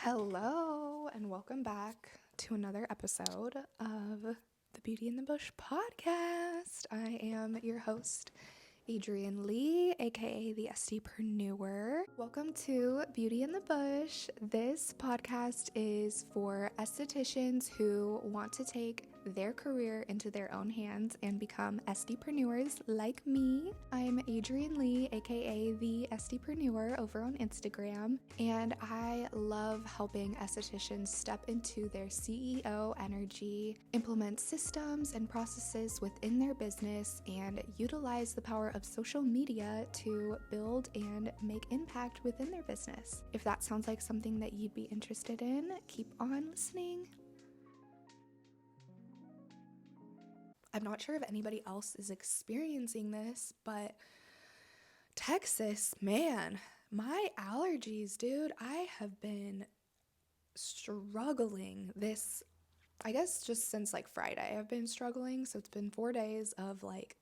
Hello, and welcome back to another episode of the Beauty in the Bush podcast. I am your host, Adrienne Lee, aka the SDpreneur. Welcome to Beauty in the Bush. This podcast is for estheticians who want to take their career into their own hands and become SDpreneurs like me. I'm Adrienne Lee, aka the SDpreneur over on Instagram, and I love helping estheticians step into their CEO energy, implement systems and processes within their business, and utilize the power of social media to build and make impact within their business. If that sounds like something that you'd be interested in, keep on listening. I'm not sure if anybody else is experiencing this, but Texas, man, my allergies, dude, I have been struggling I guess just since like Friday, I've been struggling. So it's been 4 days of like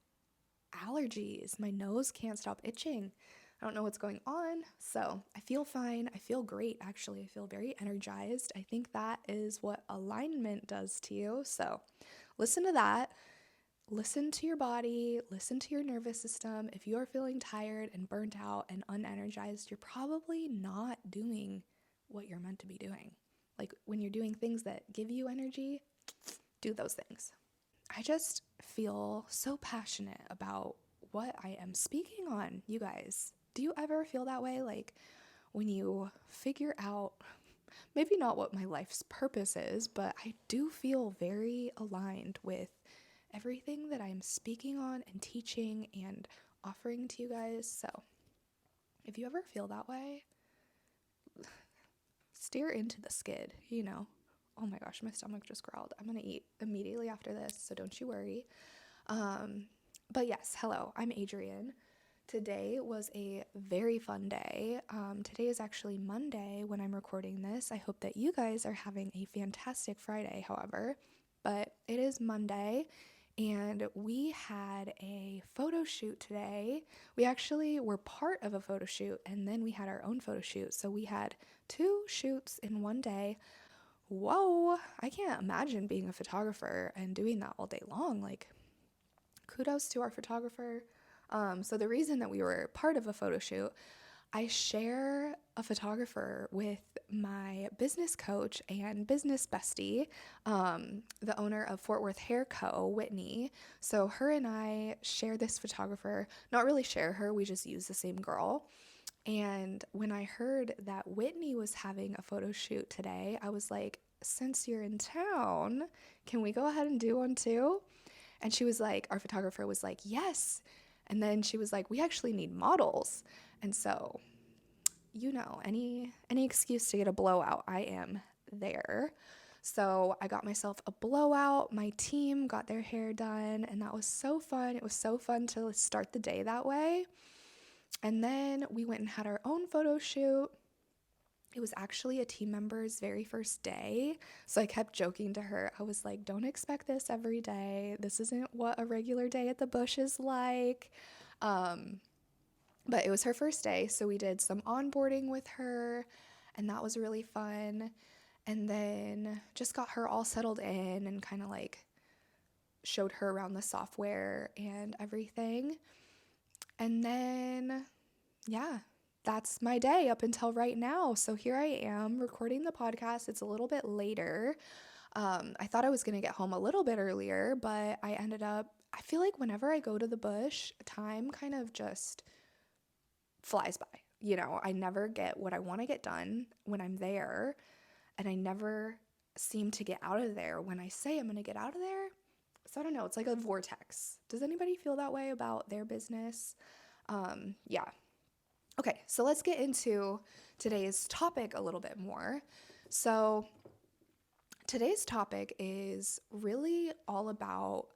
allergies. My nose can't stop itching. I don't know what's going on. So I feel fine. I feel great, actually. I feel very energized. I think that is what alignment does to you. So listen to that. Listen to your body, listen to your nervous system. If you are feeling tired and burnt out and unenergized, you're probably not doing what you're meant to be doing. Like when you're doing things that give you energy, do those things. I just feel so passionate about what I am speaking on, you guys. Do you ever feel that way? Like when you figure out maybe not what my life's purpose is, but I do feel very aligned with everything that I'm speaking on and teaching and offering to you guys. So if you ever feel that way, steer into the skid, you know. Oh my gosh, my stomach just growled. I'm gonna eat immediately after this, so don't you worry. But yes, hello, I'm Adrienne. Today was a very fun day. Today is actually Monday when I'm recording this. I hope that you guys are having a fantastic Friday, however, but it is Monday. And we had a photo shoot today. We actually were part of a photo shoot, and then we had our own photo shoot. So we had 2 shoots in one day. Whoa, I can't imagine being a photographer and doing that all day long. Like, kudos to our photographer. So the reason that we were part of a photo shoot, I share a photographer with my business coach and business bestie, the owner of Fort Worth Hair Co., Whitney. So her and I share this photographer, not really share her, we just use the same girl. And when I heard that Whitney was having a photo shoot today, I was like, since you're in town, can we go ahead and do one too? And she was like, our photographer was like, yes. And then she was like, we actually need models. And so, you know, any excuse to get a blowout, I am there. So I got myself a blowout. My team got their hair done, and that was so fun. It was so fun to start the day that way. And then we went and had our own photo shoot. It was actually a team member's very first day. So I kept joking to her. I was like, don't expect this every day. This isn't what a regular day at the Bush is like. But it was her first day, so we did some onboarding with her, and that was really fun. And then just got her all settled in and kind of like showed her around the software and everything. And then, yeah, that's my day up until right now. So here I am recording the podcast. It's a little bit later. I thought I was going to get home a little bit earlier, but I feel like whenever I go to the Bush, time kind of just flies by. You know, I never get what I want to get done when I'm there, and I never seem to get out of there when I say I'm going to get out of there. So I don't know, it's like a vortex. Does anybody feel that way about their business? Yeah. Okay, so let's get into today's topic a little bit more. So today's topic is really all about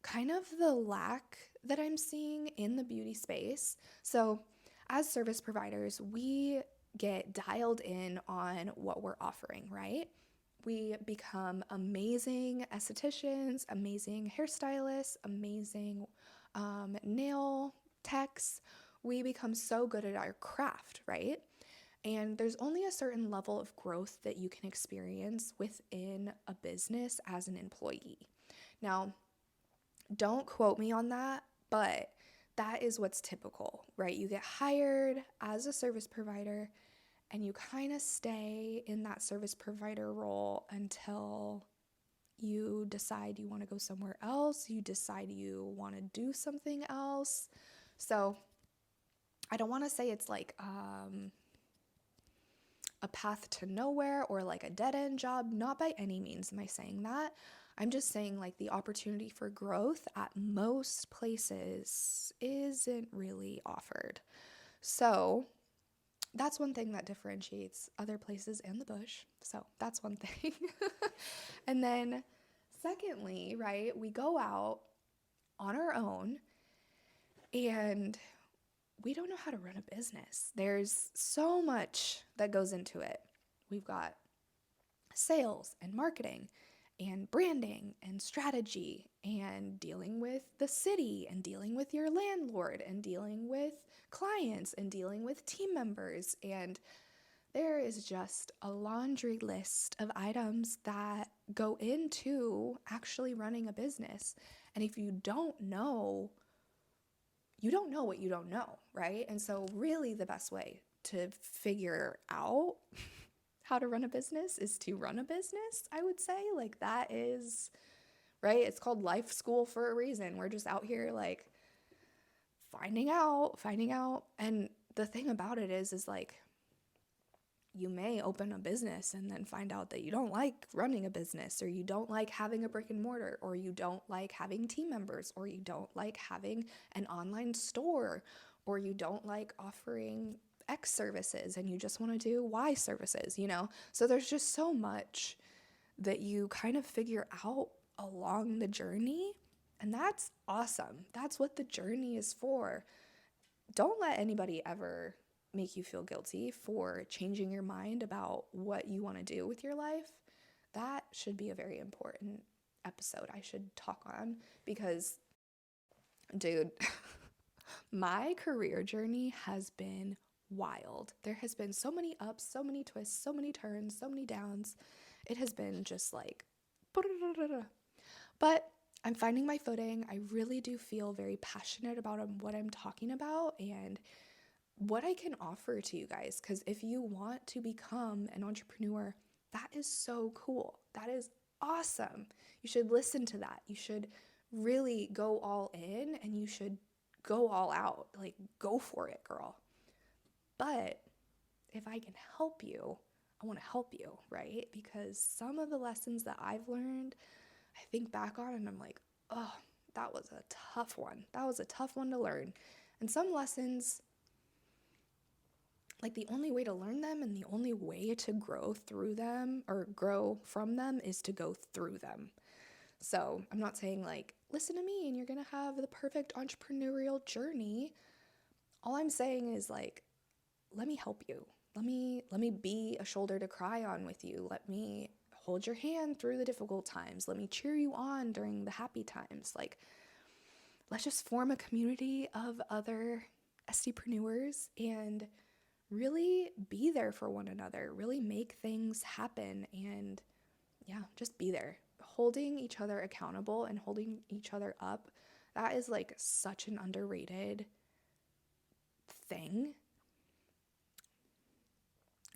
kind of the lack that I'm seeing in the beauty space. So as service providers, we get dialed in on what we're offering, right? We become amazing estheticians, amazing hairstylists, amazing nail techs. We become so good at our craft, right? And there's only a certain level of growth that you can experience within a business as an employee. Now, don't quote me on that, but that is what's typical, right? You get hired as a service provider and you kind of stay in that service provider role until you decide you want to go somewhere else, you decide you want to do something else. So I don't want to say it's like a path to nowhere or like a dead end job. Not by any means am I saying that. I'm just saying like the opportunity for growth at most places isn't really offered. So that's one thing that differentiates other places and the bush. So that's one thing. And then secondly, right, we go out on our own and we don't know how to run a business. There's so much that goes into it. We've got sales and marketing and branding and strategy and dealing with the city and dealing with your landlord and dealing with clients and dealing with team members. And there is just a laundry list of items that go into actually running a business. And if you don't know, you don't know what you don't know, right? And so really the best way to figure out how to run a business is to run a business, I would say. Like that is, right? It's called life school for a reason. We're just out here like finding out. And the thing about it is like, you may open a business and then find out that you don't like running a business, or you don't like having a brick and mortar, or you don't like having team members, or you don't like having an online store, or you don't like offering X services and you just want to do Y services, you know? So there's just so much that you kind of figure out along the journey, and that's awesome. That's what the journey is for. Don't let anybody ever make you feel guilty for changing your mind about what you want to do with your life. That should be a very important episode I should talk on because, dude, my career journey has been wild. There has been so many ups, so many twists, so many turns, so many downs. It has been just like, but I'm finding my footing. I really do feel very passionate about what I'm talking about and what I can offer to you guys. Because if you want to become an entrepreneur, that is so cool. That is awesome. You should listen to that. You should really go all in and you should go all out. Like, go for it, girl. But if I can help you, I want to help you, right? Because some of the lessons that I've learned, I think back on and I'm like, oh, that was a tough one. That was a tough one to learn. And some lessons, like the only way to learn them and the only way to grow through them or grow from them is to go through them. So I'm not saying like, listen to me and you're going to have the perfect entrepreneurial journey. All I'm saying is like, let me help you. Let me be a shoulder to cry on with you. Let me hold your hand through the difficult times. Let me cheer you on during the happy times. Like, let's just form a community of other STpreneurs and really be there for one another, really make things happen, and yeah, just be there. Holding each other accountable and holding each other up, that is like such an underrated thing.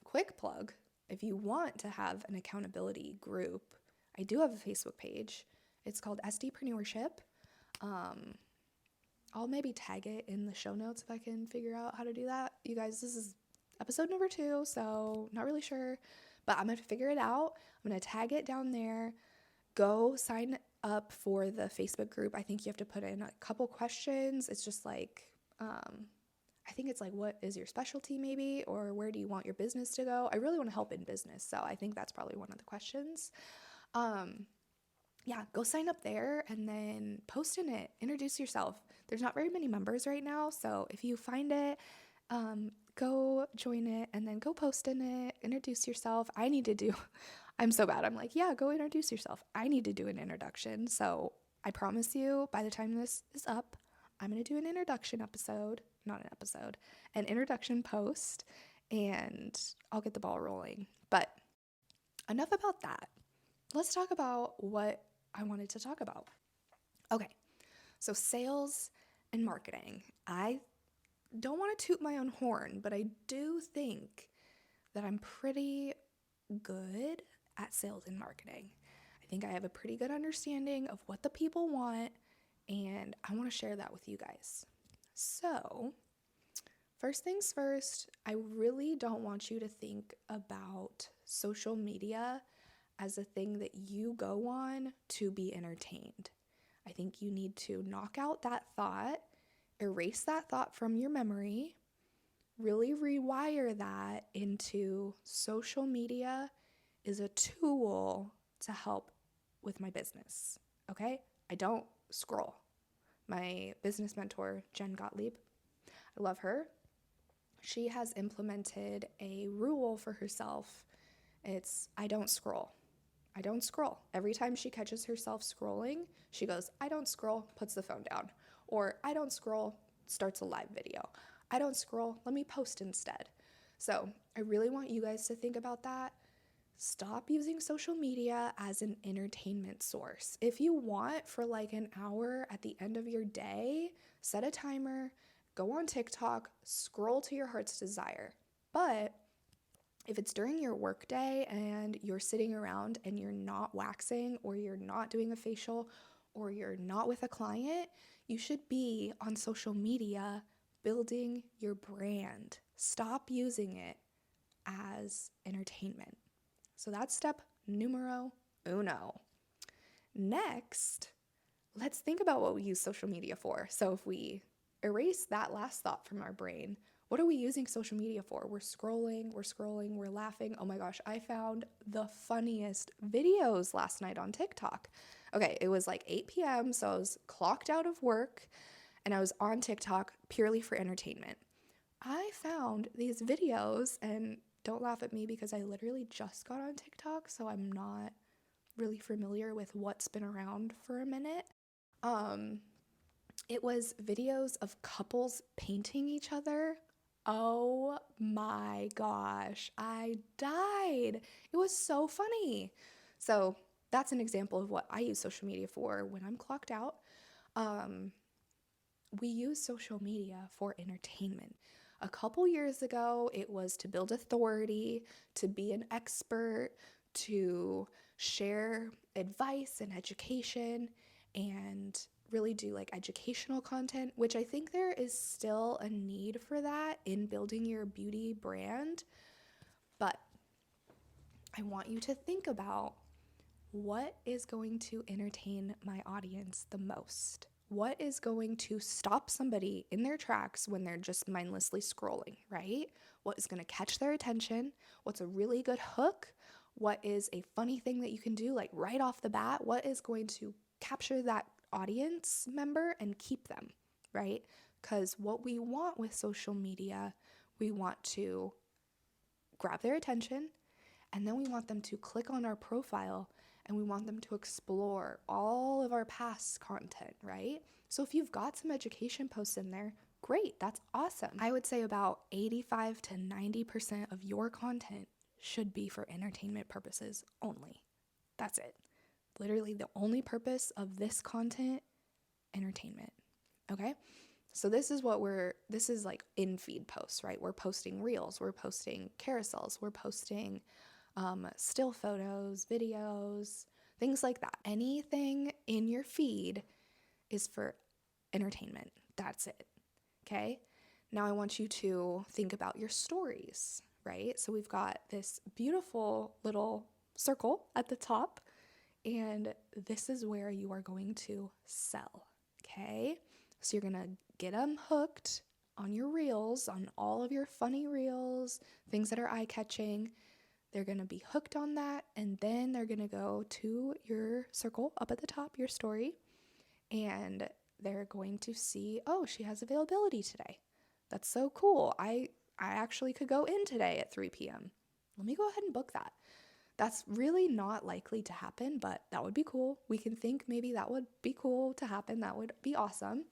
Quick plug, if you want to have an accountability group, I do have a Facebook page. It's called STpreneurship. I'll maybe tag it in the show notes if I can figure out how to do that. You guys, this is episode number 2, so not really sure, but I'm going to figure it out. I'm going to tag it down there. Go sign up for the Facebook group. I think you have to put in a couple questions. It's just like, I think it's like, what is your specialty maybe, or where do you want your business to go? I really want to help in business, so I think that's probably one of the questions. Yeah, go sign up there and then post in it. Introduce yourself. There's not very many members right now, so if you find it, go join it and then go post in it. Introduce yourself. I'm so bad. I'm like, yeah, go introduce yourself. I need to do an introduction, so I promise you by the time this is up, I'm going to do an introduction post, and I'll get the ball rolling. But enough about that. Let's talk about what I wanted to talk about. Okay, so sales and marketing. I don't want to toot my own horn, but I do think that I'm pretty good at sales and marketing. I think I have a pretty good understanding of what the people want, and I want to share that with you guys. So, first things first, I really don't want you to think about social media as a thing that you go on to be entertained. I think you need to knock out that thought, erase that thought from your memory, really rewire that into social media is a tool to help with my business, okay? I don't scroll. My business mentor, Jen Gottlieb, I love her. She has implemented a rule for herself. It's, I don't scroll. I don't scroll. Every time she catches herself scrolling, she goes, I don't scroll, puts the phone down. Or I don't scroll, starts a live video. I don't scroll, let me post instead. So I really want you guys to think about that. Stop using social media as an entertainment source. If you want for like an hour at the end of your day, set a timer, go on TikTok, scroll to your heart's desire. But if it's during your workday and you're sitting around and you're not waxing or you're not doing a facial or you're not with a client, you should be on social media building your brand. Stop using it as entertainment. So that's step numero uno. Next, let's think about what we use social media for. So if we erase that last thought from our brain, what are we using social media for? We're scrolling, we're laughing. Oh my gosh, I found the funniest videos last night on TikTok. Okay, it was like 8 p.m., so I was clocked out of work and I was on TikTok purely for entertainment. I found these videos, and don't laugh at me because I literally just got on TikTok, so I'm not really familiar with what's been around for a minute. It was videos of couples painting each other. Oh my gosh, I died. It was so funny. So that's an example of what I use social media for when I'm clocked out. We use social media for entertainment. A couple years ago, it was to build authority, to be an expert, to share advice and education, and really do like educational content, which I think there is still a need for that in building your beauty brand. But I want you to think about what is going to entertain my audience the most. What is going to stop somebody in their tracks when they're just mindlessly scrolling, right? What is going to catch their attention? What's a really good hook? What is a funny thing that you can do like right off the bat? What is going to capture that audience member and keep them, right? Because what we want with social media, we want to grab their attention, and then we want them to click on our profile and we want them to explore all of our past content, right? So if you've got some education posts in there, great, that's awesome. I would say about 85 to 90% of your content should be for entertainment purposes only. That's it. Literally the only purpose of this content, entertainment, okay? So this is like in feed posts, right? We're posting reels, we're posting carousels, we're posting still photos, videos, things like that. Anything in your feed is for entertainment. That's it. Okay? Now I want you to think about your stories, right? So we've got this beautiful little circle at the top, and this is where you are going to sell. Okay? So you're going to get them hooked on your reels, on all of your funny reels, things that are eye-catching. They're going to be hooked on that, and then they're going to go to your circle up at the top, your story, and they're going to see, oh, she has availability today. That's so cool. I actually could go in today at 3 p.m. Let me go ahead and book that. That's really not likely to happen, but that would be cool. We can think maybe that would be cool to happen. That would be awesome.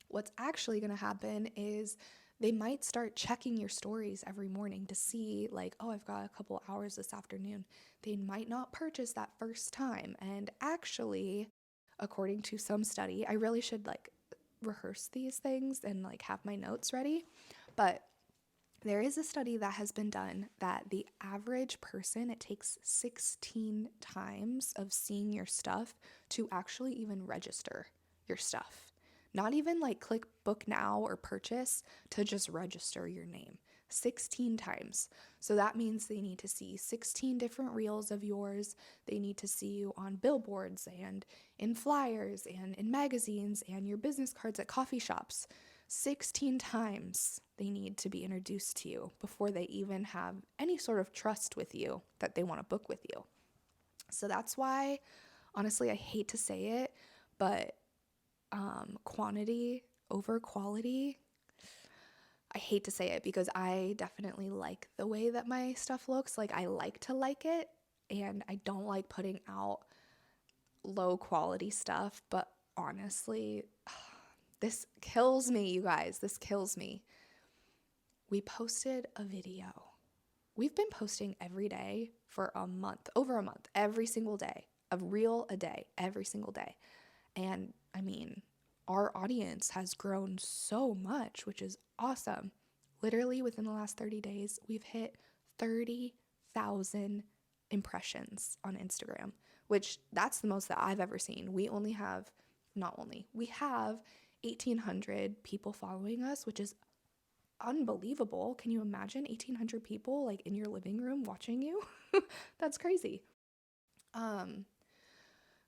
What's actually going to happen is They might start checking your stories every morning to see, like, oh, I've got a couple hours this afternoon. They might not purchase that first time. And actually, according to some study, I really should like rehearse these things and like have my notes ready. But there is a study that has been done that the average person, it takes 16 times of seeing your stuff to actually even register your stuff. Not even like click book now or purchase, to just register your name. 16 times. So that means they need to see 16 different reels of yours. They need to see you on billboards and in flyers and in magazines and your business cards at coffee shops. 16 times they need to be introduced to you before they even have any sort of trust with you that they want to book with you. So that's why, honestly, I hate to say it, but quantity over quality. I hate to say it because I definitely like the way that my stuff looks. Like, I like to like it, and I don't like putting out low quality stuff, but honestly, this kills me, you guys. This kills me. We posted a video. We've been posting every day for a month, over a month, every single day, a reel a day, every single day. And I mean, our audience has grown so much, which is awesome. Literally within the last 30 days, we've hit 30,000 impressions on Instagram, which that's the most that I've ever seen. We have 1,800 people following us, which is unbelievable. Can you imagine 1,800 people like in your living room watching you? That's crazy.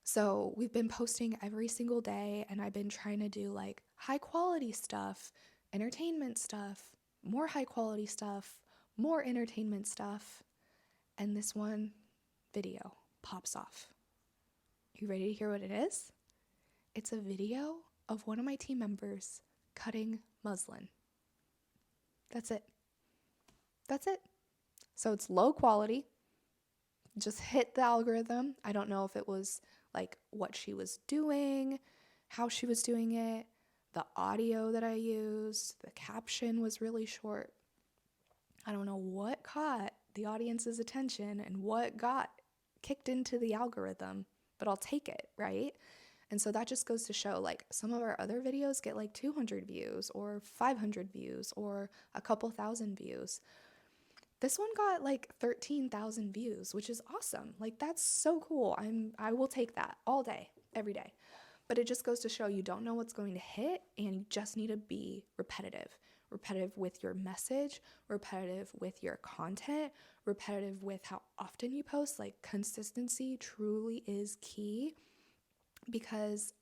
So we've been posting every single day, and I've been trying to do like high quality stuff, entertainment stuff, more high quality stuff, more entertainment stuff. And this one video pops off. You ready to hear what it is? It's a video of one of my team members cutting muslin. That's it. That's it. So it's low quality. Just hit the algorithm. I don't know if it was like what she was doing, how she was doing it, the audio that I used, the caption was really short. I don't know what caught the audience's attention and what got kicked into the algorithm, but I'll take it, right? And so that just goes to show, like, some of our other videos get like 200 views or 500 views or a couple thousand views. This one got like 13,000 views, which is awesome. Like, that's so cool. I will take that all day, every day. But it just goes to show you don't know what's going to hit, and you just need to be repetitive. Repetitive with your message, repetitive with your content, repetitive with how often you post. Like, consistency truly is key because,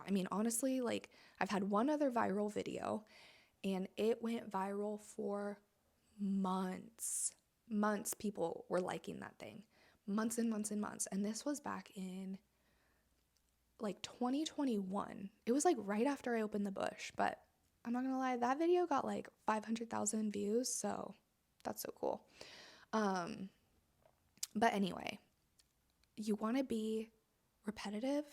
I mean, honestly, like, I've had one other viral video and it went viral for months. People were liking that thing. Months and months and months. And this was back in like 2021. It was like right after I opened the bush, but I'm not gonna lie, that video got like 500,000 views, so that's so cool. But anyway, you want to be repetitive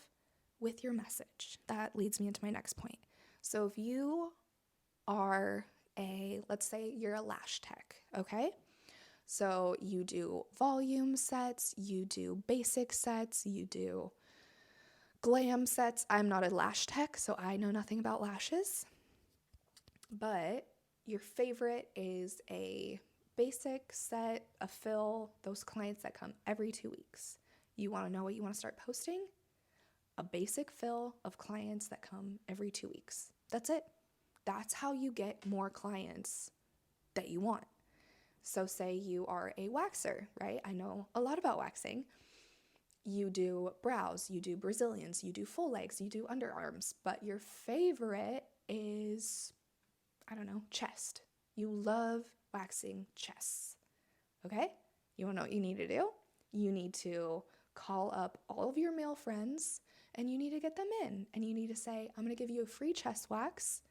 with your message. That leads me into my next point. So if you are let's say you're a lash tech, okay? So you do volume sets, you do basic sets, you do glam sets. I'm not a lash tech, so I know nothing about lashes. But your favorite is a basic set, a fill, those clients that come every 2 weeks. You want to know what you want to start posting? A basic fill of clients that come every 2 weeks. That's it. That's how you get more clients that you want. So say you are a waxer, right? I know a lot about waxing. You do brows, you do Brazilians, you do full legs, you do underarms, but your favorite is, I don't know, chest. You love waxing chests, okay? You wanna know what you need to do? You need to call up all of your male friends and you need to get them in. And you need to say, I'm gonna give you a free chest wax.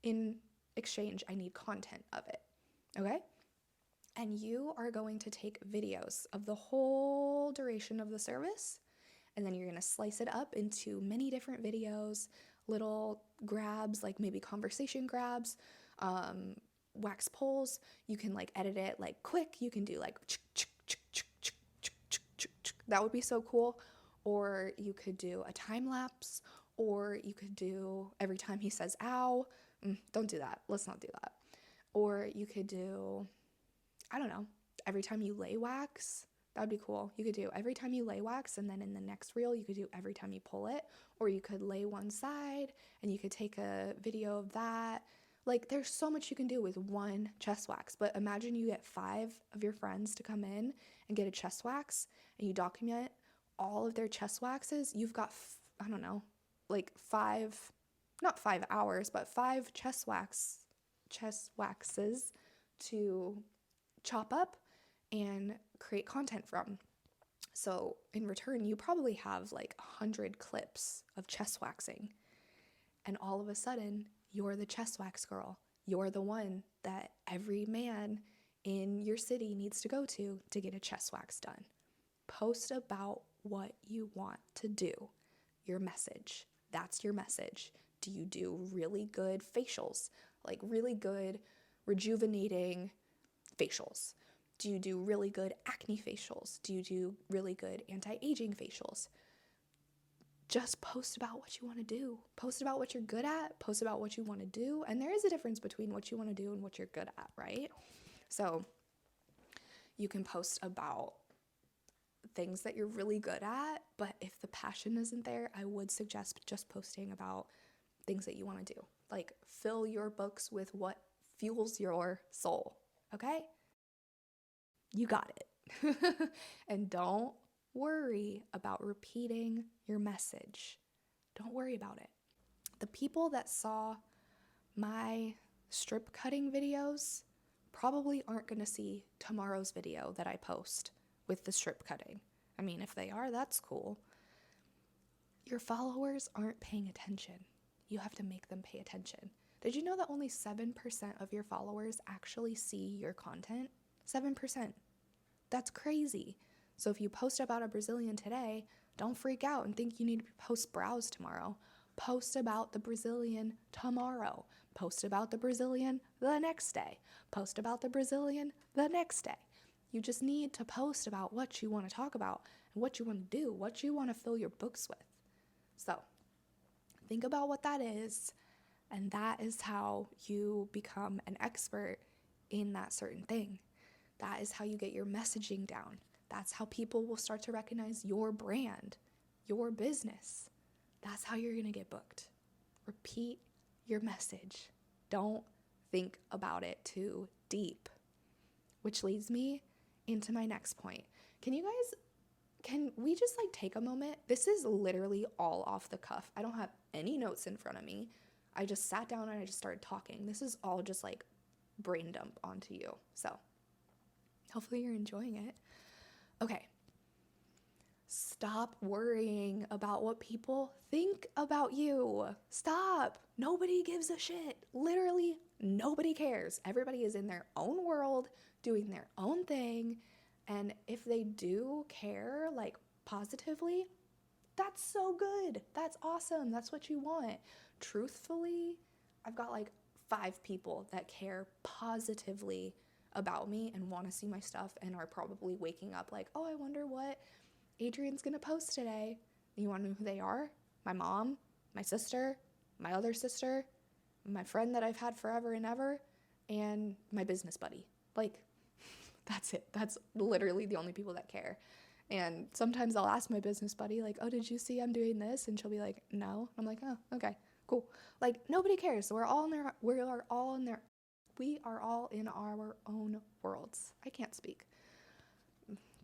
In exchange, I need content of it, okay? And you are going to take videos of the whole duration of the service, and then you're going to slice it up into many different videos, little grabs, like maybe conversation grabs, Wax poles, you can like edit it like quick. You can do like that would be so cool. Or you could do a time lapse, or you could do every time he says ow. Don't do that. Let's not do that. Or you could do, I don't know, every time you lay wax. That would be cool. You could do every time you lay wax, and then in the next reel, you could do every time you pull it. Or you could lay one side and you could take a video of that. Like, there's so much you can do with one chest wax. But imagine you get 5 of your friends to come in and get a chest wax, and you document all of their chest waxes. You've got, I don't know, like 5, not 5 hours, but 5 chest waxes to chop up and create content from. So in return, you probably have like 100 clips of chest waxing. And all of a sudden, you're the chest wax girl. You're the one that every man in your city needs to go to get a chest wax done. Post about what you want to do. Your message. That's your message. Do you do really good facials? Like really good rejuvenating facials? Do you do really good acne facials? Do you do really good anti-aging facials? Just post about what you want to do. Post about what you're good at. Post about what you want to do. And there is a difference between what you want to do and what you're good at, right? So you can post about things that you're really good at, but if the passion isn't there, I would suggest just posting about things that you want to do. Like, fill your books with what fuels your soul, okay? You got it. And don't worry about repeating your message. Don't worry about it. The people that saw my strip cutting videos probably aren't going to see tomorrow's video that I post with the strip cutting. I mean, if they are, that's cool. Your followers aren't paying attention. You have to make them pay attention. Did you know that only 7% of your followers actually see your content? 7%. That's crazy. So if you post about a Brazilian today, don't freak out and think you need to post brows tomorrow. Post about the Brazilian tomorrow. Post about the Brazilian the next day. Post about the Brazilian the next day. You just need to post about what you want to talk about and what you want to do, what you want to fill your books with. So think about what that is, and that is how you become an expert in that certain thing. That is how you get your messaging down. That's how people will start to recognize your brand, your business. That's how you're going to get booked. Repeat your message. Don't think about it too deep. Which leads me into my next point. Can we just like take a moment? This is literally all off the cuff. I don't have any notes in front of me. I just sat down and I just started talking. This is all just like brain dump onto you. So hopefully you're enjoying it. Okay. Stop worrying about what people think about you. Stop. Nobody gives a shit. Literally, nobody cares. Everybody is in their own world, doing their own thing. And if they do care, like positively, that's so good. That's awesome. That's what you want. Truthfully, I've got like 5 people that care positively about me and want to see my stuff and are probably waking up like, oh, I wonder what Adrian's gonna post today. You want to know who they are? My mom, my sister, my other sister, my friend that I've had forever and ever, and my business buddy. Like, that's it. That's literally the only people that care. And sometimes I'll ask my business buddy, like, oh, did you see I'm doing this? And she'll be like, no. I'm like, oh, okay, cool. Like, nobody cares. We are all in our own worlds. I can't speak.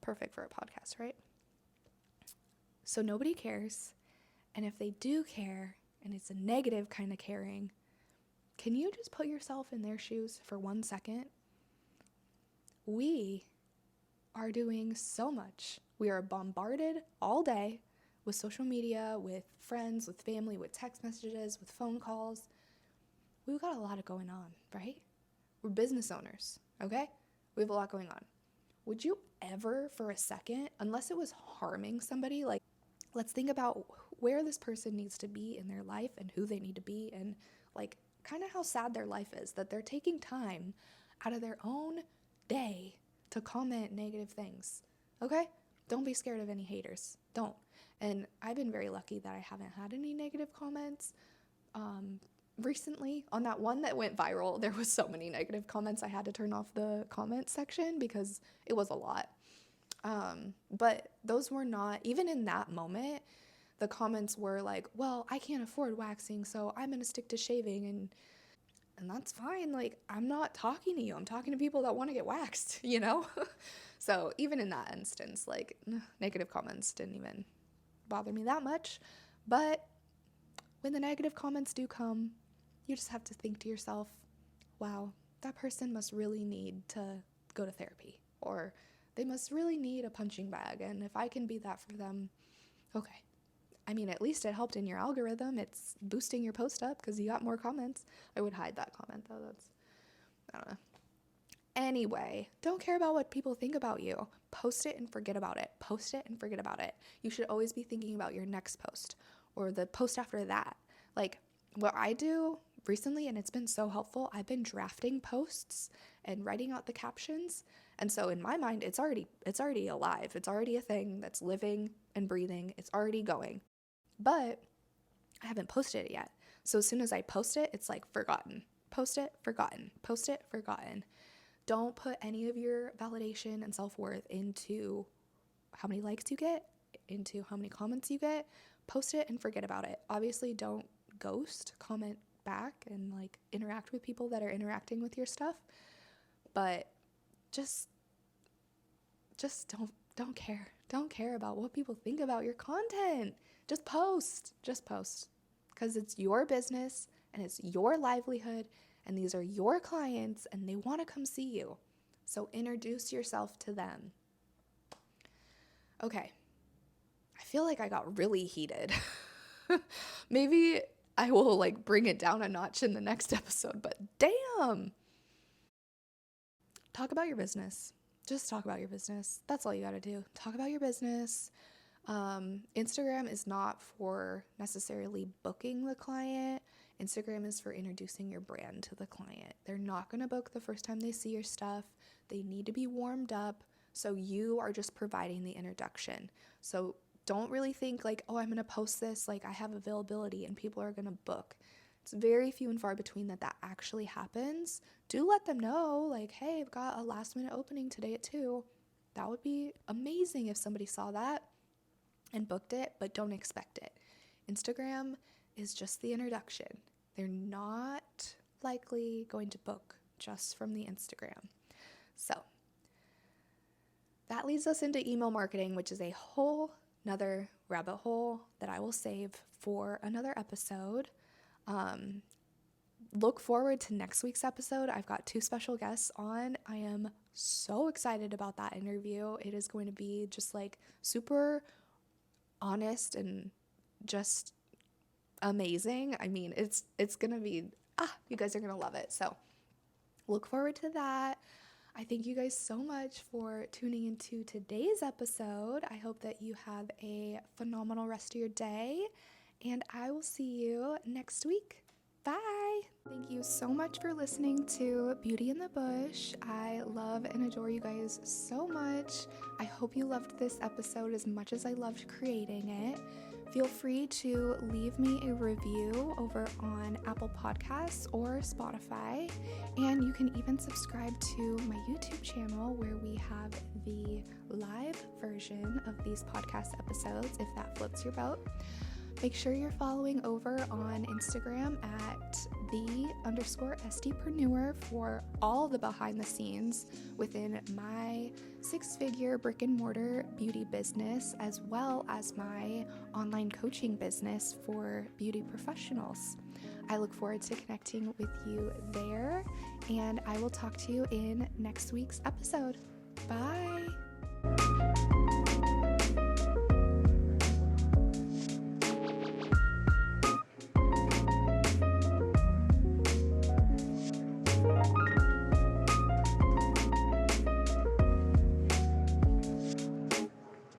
Perfect for a podcast, right? So nobody cares. And if they do care, and it's a negative kind of caring, can you just put yourself in their shoes for 1 second? We are doing so much. We are bombarded all day with social media, with friends, with family, with text messages, with phone calls. We've got a lot going on, right? We're business owners, okay? We have a lot going on. Would you ever for a second, unless it was harming somebody, like, let's think about where this person needs to be in their life and who they need to be and like kind of how sad their life is, that they're taking time out of their own day to comment negative things. Okay? Don't be scared of any haters. Don't. And I've been very lucky that I haven't had any negative comments. Recently, on that one that went viral, there was so many negative comments I had to turn off the comment section because it was a lot. But those were not, even in that moment, the comments were like, well, I can't afford waxing, so I'm going to stick to shaving, and that's fine. Like, I'm not talking to you. I'm talking to people that want to get waxed, you know? So even in that instance, like, negative comments didn't even bother me that much. But when the negative comments do come, you just have to think to yourself, wow, that person must really need to go to therapy, or they must really need a punching bag. And if I can be that for them, okay. I mean, at least it helped in your algorithm. It's boosting your post up because you got more comments. I would hide that comment though. I don't know. Anyway, don't care about what people think about you. Post it and forget about it. Post it and forget about it. You should always be thinking about your next post or the post after that. Like what I do recently, and it's been so helpful, I've been drafting posts and writing out the captions. And so in my mind, it's already alive. It's already a thing that's living and breathing. It's already going. But I haven't posted it yet. So as soon as I post it, it's like forgotten. Post it, forgotten. Post it, forgotten. Don't put any of your validation and self-worth into how many likes you get, into how many comments you get. Post it and forget about it. Obviously, don't ghost, comment back and like interact with people that are interacting with your stuff. But just don't care. Don't care about what people think about your content. Just post. Because it's your business and it's your livelihood and these are your clients and they want to come see you. So introduce yourself to them. Okay. I feel like I got really heated. Maybe I will like bring it down a notch in the next episode, but damn. Talk about your business. Just talk about your business. That's all you got to do. Talk about your business. Instagram is not for necessarily booking the client. Instagram is for introducing your brand to the client. They're not going to book the first time they see your stuff. They need to be warmed up. So you are just providing the introduction. So don't really think like, oh, I'm going to post this, like I have availability and people are going to book. It's very few and far between that actually happens. Do let them know, like, hey, I've got a last minute opening today at 2. That would be amazing if somebody saw that and booked it, but don't expect it. Instagram is just the introduction. They're not likely going to book just from the Instagram. So that leads us into email marketing, which is a whole nother rabbit hole that I will save for another episode. Look forward to next week's episode. I've got 2 special guests on. I am so excited about that interview. It is going to be just like super honest and just amazing. I mean, it's going to be, you guys are going to love it. So look forward to that. I thank you guys so much for tuning into today's episode. I hope that you have a phenomenal rest of your day, and I will see you next week. Bye. Thank you so much for listening to Beauty in the Bush. I love and adore you guys so much. I hope you loved this episode as much as I loved creating it. Feel free to leave me a review over on Apple Podcasts or Spotify. And you can even subscribe to my YouTube channel where we have the live version of these podcast episodes if that floats your boat. Make sure you're following over on Instagram at _SDpreneur for all the behind the scenes within my 6-figure brick and mortar beauty business, as well as my online coaching business for beauty professionals. I look forward to connecting with you there, and I will talk to you in next week's episode. Bye.